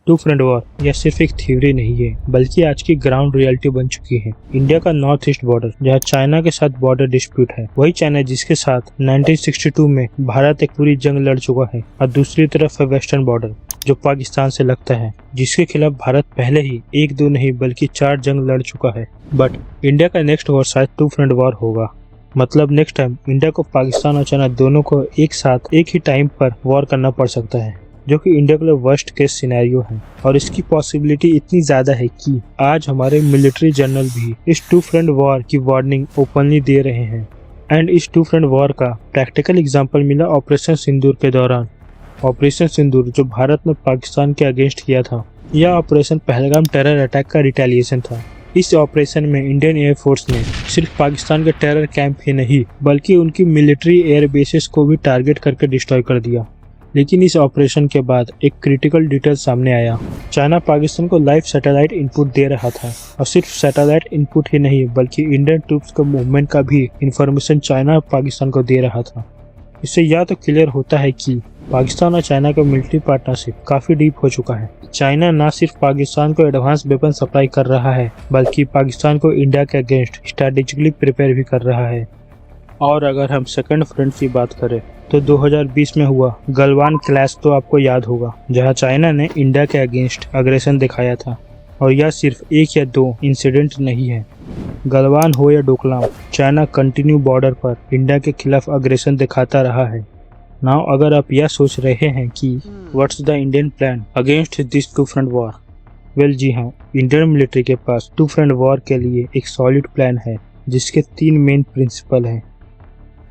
To front war यह सिर्फ एक थ्योरी नहीं है बल्कि आज की ग्राउंड रियलिटी बन चुकी है। इंडिया का नॉर्थ ईस्ट बॉर्डर जहां चाइना के साथ बॉर्डर डिस्प्यूट है, वही चाइना जिसके साथ 1962 में भारत एक पूरी जंग लड़ चुका है, और दूसरी तरफ है वेस्टर्न बॉर्डर जो पाकिस्तान से लगता है, जिसके खिलाफ भारत पहले ही एक दो नहीं बल्कि 4 जंग लड़ चुका है। बट इंडिया का नेक्स्ट वॉर शायद टू फ्रंट वॉर होगा। मतलब नेक्स्ट टाइम इंडिया को पाकिस्तान और चाइना दोनों को एक साथ एक ही टाइम पर वॉर करना पड़ सकता है, जो कि इंडिया के लिए वर्स्ट केस सिनेरियो है। और इसकी पॉसिबिलिटी इतनी ज्यादा है कि आज हमारे मिलिट्री जनरल भी इस टू फ्रंट वॉर की वार्निंग ओपनली दे रहे हैं। एंड इस टू फ्रंट वॉर का प्रैक्टिकल एग्जांपल मिला ऑपरेशन सिंदूर के दौरान। ऑपरेशन सिंदूर जो भारत ने पाकिस्तान के अगेंस्ट किया था, यह ऑपरेशन पहलगाम टेरर अटैक का रिटेलिएशन था। इस ऑपरेशन में इंडियन एयरफोर्स ने सिर्फ पाकिस्तान के टेरर कैंप ही नहीं बल्कि उनकी मिलिट्री एयर बेसेस को भी टारगेट करके डिस्ट्रॉय कर दिया। लेकिन इस ऑपरेशन के बाद एक क्रिटिकल डिटेल सामने आया। चाइना पाकिस्तान को लाइव सैटेलाइट इनपुट दे रहा था, और सिर्फ सैटेलाइट इनपुट ही नहीं बल्कि इंडियन ट्रूप्स के मूवमेंट का भी इंफॉर्मेशन चाइना पाकिस्तान को दे रहा था। इससे यह तो क्लियर होता है कि पाकिस्तान और चाइना का मिलिट्री पार्टनरशिप काफी डीप हो चुका है। चाइना न सिर्फ पाकिस्तान को एडवांस वेपन सप्लाई कर रहा है बल्कि पाकिस्तान को इंडिया के अगेंस्ट स्ट्रेटेजिकली प्रिपेयर भी कर रहा है। और अगर हम सेकंड फ्रंट की बात करें तो 2020 में हुआ गलवान क्लैश तो आपको याद होगा, जहां चाइना ने इंडिया के अगेंस्ट अग्रेशन दिखाया था। और यह सिर्फ एक या दो इंसिडेंट नहीं है। गलवान हो या डोकलाम, चाइना कंटिन्यू बॉर्डर पर इंडिया के खिलाफ अग्रेशन दिखाता रहा है। नाउ अगर आप यह सोच रहे हैं कि what's the Indian plan against this two front war, well जी हाँ, इंडियन मिलिट्री के पास टू फ्रंट वॉर के लिए एक सॉलिड प्लान है जिसके 3 मेन प्रिंसिपल हैं।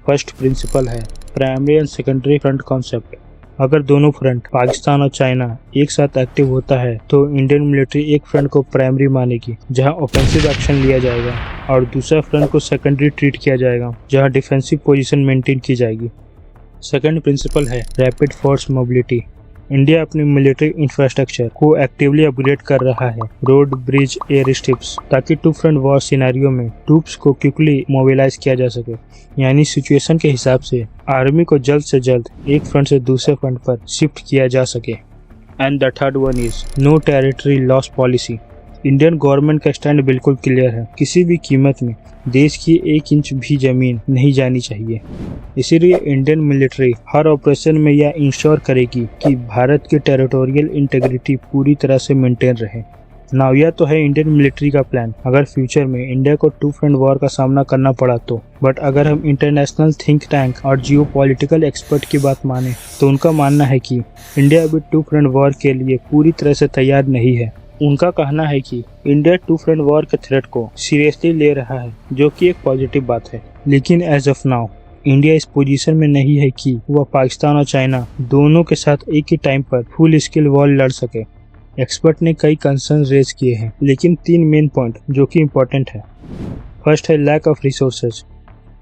फर्स्ट प्रिंसिपल है primary and secondary front concept. अगर दोनों फ्रंट पाकिस्तान और चाइना एक साथ एक्टिव होता है तो इंडियन मिलिट्री एक फ्रंट को प्राइमरी मानेगी जहां ऑफेंसिव एक्शन लिया जाएगा, और दूसरा फ्रंट को सेकेंडरी ट्रीट किया जाएगा जहां डिफेंसिव पोजीशन मेंटेन की जाएगी। सेकेंड प्रिंसिपल है रैपिड फोर्स मोबिलिटी। इंडिया अपनी मिलिट्री इंफ्रास्ट्रक्चर को एक्टिवली अपग्रेड कर रहा है, रोड, ब्रिज, एयर स्ट्रिप्स, ताकि टू फ्रंट वॉर सिनेरियो में ट्रूप्स को क्विकली मोबिलाइज किया जा सके। यानी सिचुएशन के हिसाब से आर्मी को जल्द से जल्द एक फ्रंट से दूसरे फ्रंट पर शिफ्ट किया जा सके। And the third one is no territory loss policy. Indian government का स्टैंड बिल्कुल क्लियर है, किसी भी कीमत में देश की 1 इंच भी जमीन नहीं जानी चाहिए। इसीलिए इंडियन मिलिट्री हर ऑपरेशन में यह इंश्योर करेगी कि भारत की टेरिटोरियल इंटीग्रिटी पूरी तरह से मेंटेन रहे। नाउ यह तो है इंडियन मिलिट्री का प्लान अगर फ्यूचर में इंडिया को टू फ्रंट वॉर का सामना करना पड़ा तो। बट अगर हम इंटरनेशनल थिंक टैंक और जियोपॉलिटिकल एक्सपर्ट की बात माने तो उनका मानना है कि इंडिया अभी टू फ्रंट वॉर के लिए पूरी तरह से तैयार नहीं है। उनका कहना है कि इंडिया टू फ्रंट वॉर के थ्रेट को सीरियसली ले रहा है, जो कि एक पॉजिटिव बात है। लेकिन एज ऑफ नाउ इंडिया इस पोजीशन में नहीं है कि वह पाकिस्तान और चाइना दोनों के साथ एक ही टाइम पर फुल स्केल वॉर लड़ सके। एक्सपर्ट ने कई कंसर्न रेज किए हैं, लेकिन 3 मेन पॉइंट जो कि इम्पोर्टेंट है। फर्स्ट है लैक ऑफ रिसोर्सेज।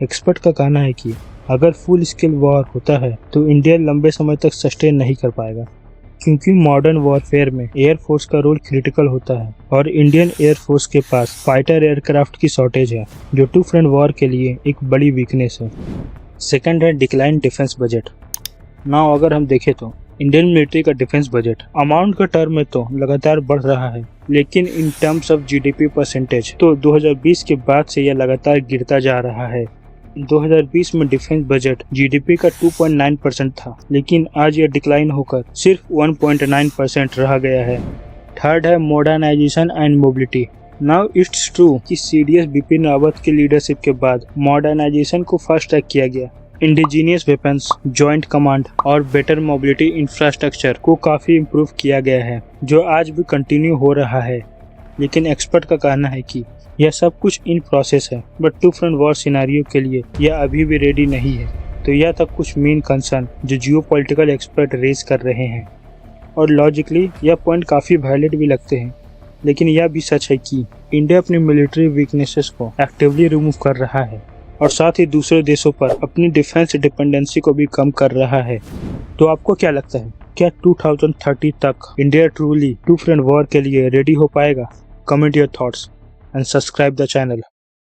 एक्सपर्ट का कहना है कि अगर फुल स्केल वॉर होता है तो इंडिया लंबे समय तक सस्टेन नहीं कर पाएगा, क्योंकि मॉडर्न वॉरफेयर में एयरफोर्स का रोल क्रिटिकल होता है और इंडियन एयरफोर्स के पास फाइटर एयरक्राफ्ट की शॉर्टेज है, जो टू फ्रंट वॉर के लिए एक बड़ी वीकनेस है। सेकंड है डिक्लाइन डिफेंस बजट। नाउ अगर हम देखें तो इंडियन मिलिट्री का डिफेंस बजट अमाउंट का टर्म में तो लगातार बढ़ रहा है, लेकिन in terms of GDP percentage तो 2020 के बाद से यह लगातार गिरता जा रहा है। 2020 में डिफेंस बजट जीडीपी का 2.9% था, लेकिन आज यह डिक्लाइन होकर सिर्फ 1.9% रह गया है। थर्ड है modernisation and mobility. Now it's true कि सीडीएस बिपिन रावत की लीडरशिप के बाद मॉडर्नाइजेशन को फास्ट ट्रैक किया गया। इंडिजीनियस वेपन्स, जॉइंट कमांड और बेटर मोबिलिटी इंफ्रास्ट्रक्चर को काफ़ी इम्प्रूव किया गया है, जो आज भी कंटिन्यू हो रहा है। लेकिन एक्सपर्ट का कहना है कि यह सब कुछ इन प्रोसेस है, but two front war scenario के लिए यह अभी भी रेडी नहीं है। तो यह तक कुछ मेन कंसर्न जो जियोपॉलिटिकल एक्सपर्ट रेज कर रहे हैं, और लॉजिकली यह पॉइंट काफ़ी वैलिड भी लगते हैं। लेकिन यह भी सच है कि इंडिया अपनी मिलिट्री वीकनेसेस को एक्टिवली रिमूव कर रहा है, और साथ ही दूसरे देशों पर अपनी डिफेंस डिपेंडेंसी को भी कम कर रहा है। तो आपको क्या लगता है, क्या 2030 तक India truly two front war के लिए रेडी हो पाएगा? Comment your thoughts and subscribe the channel.